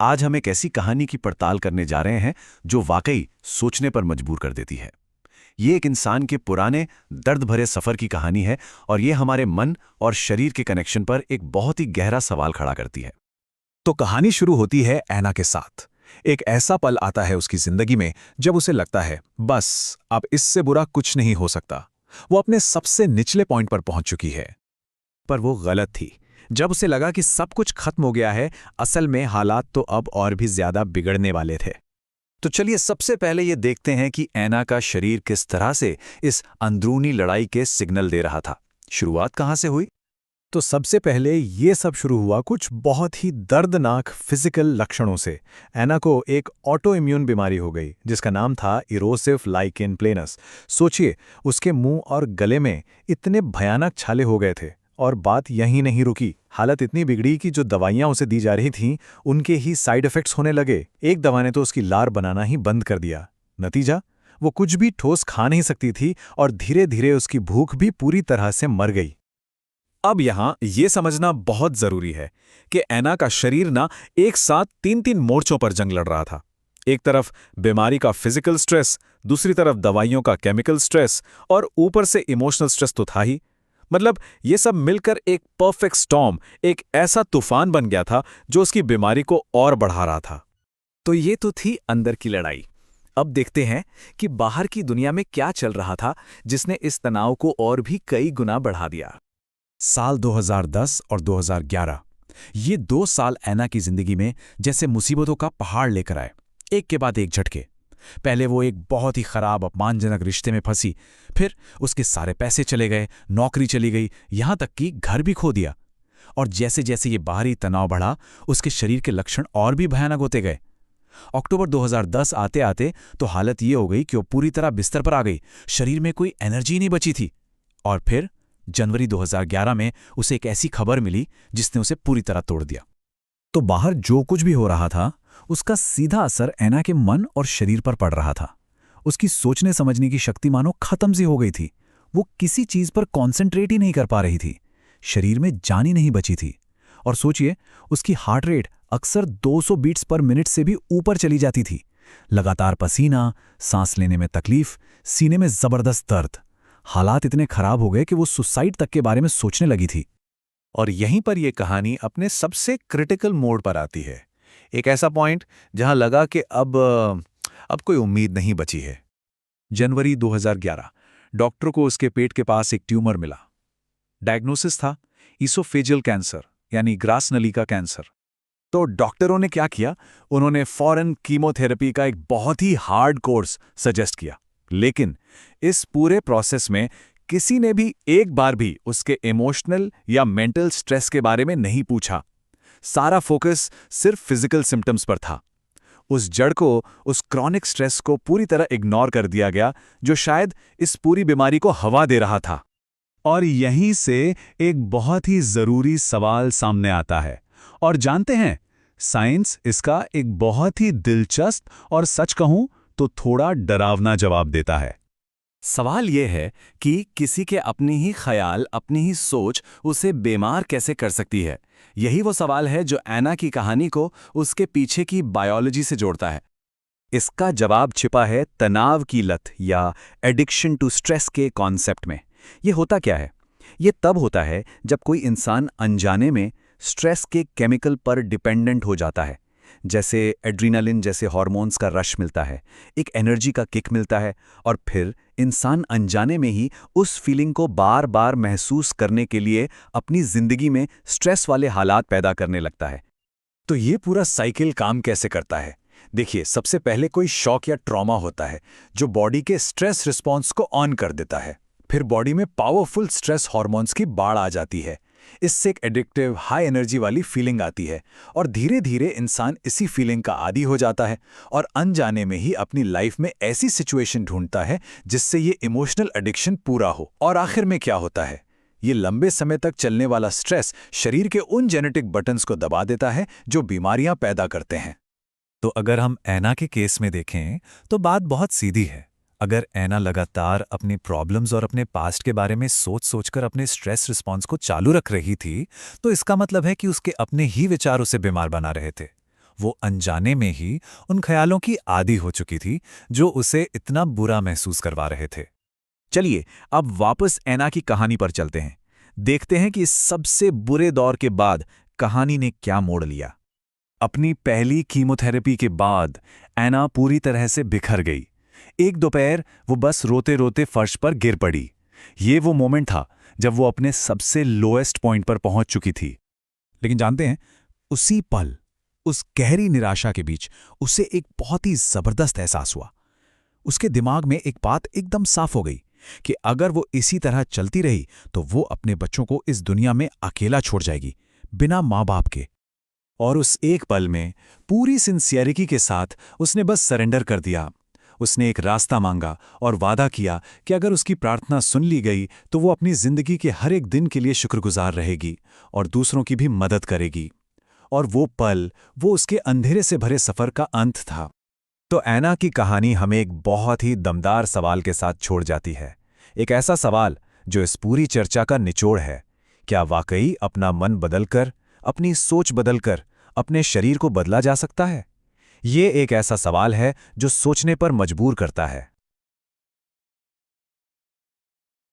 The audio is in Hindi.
आज हम एक ऐसी कहानी की पड़ताल करने जा रहे हैं जो वाकई सोचने पर मजबूर कर देती है। ये एक इंसान के पुराने दर्द भरे सफर की कहानी है और ये हमारे मन और शरीर के कनेक्शन पर एक बहुत ही गहरा सवाल खड़ा करती है। तो कहानी शुरू होती है ऐना के साथ। एक ऐसा पल आता है उसकी जिंदगी में जब उसे लगता है बस अब इससे बुरा कुछ नहीं हो सकता। वो अपने सबसे निचले पॉइंट पर पहुंच चुकी है। पर वो गलत थी। जब उसे लगा कि सब कुछ खत्म हो गया है, असल में हालात तो अब और भी ज्यादा बिगड़ने वाले थे। तो चलिए सबसे पहले ये देखते हैं कि ऐना का शरीर किस तरह से इस अंदरूनी लड़ाई के सिग्नल दे रहा था। शुरुआत कहाँ से हुई? तो सबसे पहले ये सब शुरू हुआ कुछ बहुत ही दर्दनाक फिजिकल लक्षणों से। ऐना को एक ऑटो इम्यून बीमारी हो गई जिसका नाम था इरोसिव लाइकेन प्लेनस। सोचिए, उसके मुंह और गले में इतने भयानक छाले हो गए थे। और बात यहीं नहीं रुकी, हालत इतनी बिगड़ी कि जो दवाइयां उसे दी जा रही थीं उनके ही साइड इफेक्ट्स होने लगे। एक दवा ने तो उसकी लार बनाना ही बंद कर दिया। नतीजा, वो कुछ भी ठोस खा नहीं सकती थी और धीरे धीरे उसकी भूख भी पूरी तरह से मर गई। अब यहां यह समझना बहुत जरूरी है कि ऐना का शरीर ना एक साथ तीन तीन मोर्चों पर जंग लड़ रहा था। एक तरफ बीमारी का फिजिकल स्ट्रेस, दूसरी तरफ दवाइयों का केमिकल स्ट्रेस और ऊपर से इमोशनल स्ट्रेस तो था ही। मतलब ये सब मिलकर एक परफेक्ट स्टॉर्म, एक ऐसा तूफान बन गया था जो उसकी बीमारी को और बढ़ा रहा था। तो ये तो थी अंदर की लड़ाई। अब देखते हैं कि बाहर की दुनिया में क्या चल रहा था जिसने इस तनाव को और भी कई गुना बढ़ा दिया। साल 2010 और 2011, ये 2 साल ऐना की जिंदगी में जैसे मुसीबतों का पहाड़ लेकर आए, एक के बाद एक झटके। पहले वो एक बहुत ही खराब अपमानजनक रिश्ते में फंसी, फिर उसके सारे पैसे चले गए, नौकरी चली गई, यहां तक कि घर भी खो दिया। और जैसे जैसे ये बाहरी तनाव बढ़ा, उसके शरीर के लक्षण और भी भयानक होते गए। अक्टूबर 2010 आते आते तो हालत ये हो गई कि वो पूरी तरह बिस्तर पर आ गई, शरीर में कोई एनर्जी नहीं बची थी। और फिर जनवरी 2011 में उसे एक ऐसी खबर मिली जिसने उसे पूरी तरह तोड़ दिया। तो बाहर जो कुछ भी हो रहा था उसका सीधा असर ऐना के मन और शरीर पर पड़ रहा था। उसकी सोचने समझने की शक्ति मानो खत्म सी हो गई थी। वो किसी चीज पर कॉन्सेंट्रेट ही नहीं कर पा रही थी। शरीर में जान ही नहीं बची थी। और सोचिए, उसकी हार्ट रेट अक्सर 200 बीट्स पर मिनट से भी ऊपर चली जाती थी। लगातार पसीना, सांस लेने में तकलीफ, सीने में जबरदस्त दर्द। हालात इतने खराब हो गए कि वो सुसाइड तक के बारे में सोचने लगी थी। और यहीं पर यह कहानी अपने सबसे क्रिटिकल मोड पर आती है। एक ऐसा पॉइंट जहां लगा कि अब कोई उम्मीद नहीं बची है। जनवरी 2011, डॉक्टर को उसके पेट के पास एक ट्यूमर मिला। डायग्नोसिस था ईसोफेजियल कैंसर, यानी ग्रास नली का कैंसर। तो डॉक्टरों ने क्या किया, उन्होंने फॉरेन कीमोथेरेपी का एक बहुत ही हार्ड कोर्स सजेस्ट किया। लेकिन इस पूरे प्रोसेस में किसी ने भी एक बार भी उसके इमोशनल या मेंटल स्ट्रेस के बारे में नहीं पूछा। सारा फोकस सिर्फ फिजिकल सिम्टम्स पर था। उस जड़ को, उस क्रॉनिक स्ट्रेस को पूरी तरह इग्नोर कर दिया गया, जो शायद इस पूरी बीमारी को हवा दे रहा था। और यहीं से एक बहुत ही जरूरी सवाल सामने आता है। और जानते हैं, साइंस इसका एक बहुत ही दिलचस्प और सच कहूं तो थोड़ा डरावना जवाब देता है। सवाल यह है कि किसी के अपनी ही ख्याल, अपनी ही सोच उसे बीमार कैसे कर सकती है। यही वो सवाल है जो ऐना की कहानी को उसके पीछे की बायोलॉजी से जोड़ता है। इसका जवाब छिपा है तनाव की लत या एडिक्शन टू स्ट्रेस के कॉन्सेप्ट में। ये होता क्या है? ये तब होता है जब कोई इंसान अनजाने में स्ट्रेस के केमिकल पर डिपेंडेंट हो जाता है। जैसे एड्रीनालिन जैसे हार्मोन्स का रश मिलता है, एक एनर्जी का किक मिलता है, और फिर इंसान अनजाने में ही उस फीलिंग को बार बार महसूस करने के लिए अपनी जिंदगी में स्ट्रेस वाले हालात पैदा करने लगता है। तो ये पूरा साइकिल काम कैसे करता है? देखिए, सबसे पहले कोई शॉक या ट्रॉमा होता है जो बॉडी के स्ट्रेस रिस्पॉन्स को ऑन कर देता है। फिर बॉडी में पावरफुल स्ट्रेस हार्मोन्स की बाढ़ आ जाती है। इससे एक एडिक्टिव, हाई एनर्जी वाली फीलिंग आती है और धीरे धीरे इंसान इसी फीलिंग का आदी हो जाता है और अनजाने में ही अपनी लाइफ में ऐसी सिचुएशन ढूंढता है जिससे ये इमोशनल एडिक्शन पूरा हो। और आखिर में क्या होता है? ये लंबे समय तक चलने वाला स्ट्रेस शरीर के उन जेनेटिक बटन्स को दबा देता है जो बीमारियां पैदा करते हैं। तो अगर हम ऐना के केस में देखें तो बात बहुत सीधी है। अगर ऐना लगातार अपनी प्रॉब्लम्स और अपने पास्ट के बारे में सोच सोचकर अपने स्ट्रेस रिस्पॉन्स को चालू रख रही थी, तो इसका मतलब है कि उसके अपने ही विचार उसे बीमार बना रहे थे। वो अनजाने में ही उन ख्यालों की आदी हो चुकी थी जो उसे इतना बुरा महसूस करवा रहे थे। चलिए अब वापस ऐना की कहानी पर चलते हैं। देखते हैं कि इस सबसे बुरे दौर के बाद कहानी ने क्या मोड़ लिया। अपनी पहली कीमोथेरेपी के बाद ऐना पूरी तरह से बिखर गई। एक दोपहर वो बस रोते रोते फर्श पर गिर पड़ी। ये वो मोमेंट था जब वो अपने सबसे लोएस्ट पॉइंट पर पहुंच चुकी थी। लेकिन जानते हैं, उसी पल, उस गहरी निराशा के बीच उसे एक बहुत ही जबरदस्त एहसास हुआ। उसके दिमाग में एक बात एकदम साफ हो गई कि अगर वो इसी तरह चलती रही तो वो अपने बच्चों को इस दुनिया में अकेला छोड़ जाएगी, बिना माँ बाप के। और उस एक पल में पूरी सिंसियरिटी के साथ उसने बस सरेंडर कर दिया। उसने एक रास्ता मांगा और वादा किया कि अगर उसकी प्रार्थना सुन ली गई तो वो अपनी जिंदगी के हर एक दिन के लिए शुक्रगुजार रहेगी और दूसरों की भी मदद करेगी। और वो पल, वो उसके अंधेरे से भरे सफर का अंत था। तो ऐना की कहानी हमें एक बहुत ही दमदार सवाल के साथ छोड़ जाती है। एक ऐसा सवाल जो इस पूरी चर्चा का निचोड़ है। क्या वाकई अपना मन बदलकर, अपनी सोच बदलकर अपने शरीर को बदला जा सकता है? ये एक ऐसा सवाल है जो सोचने पर मजबूर करता है।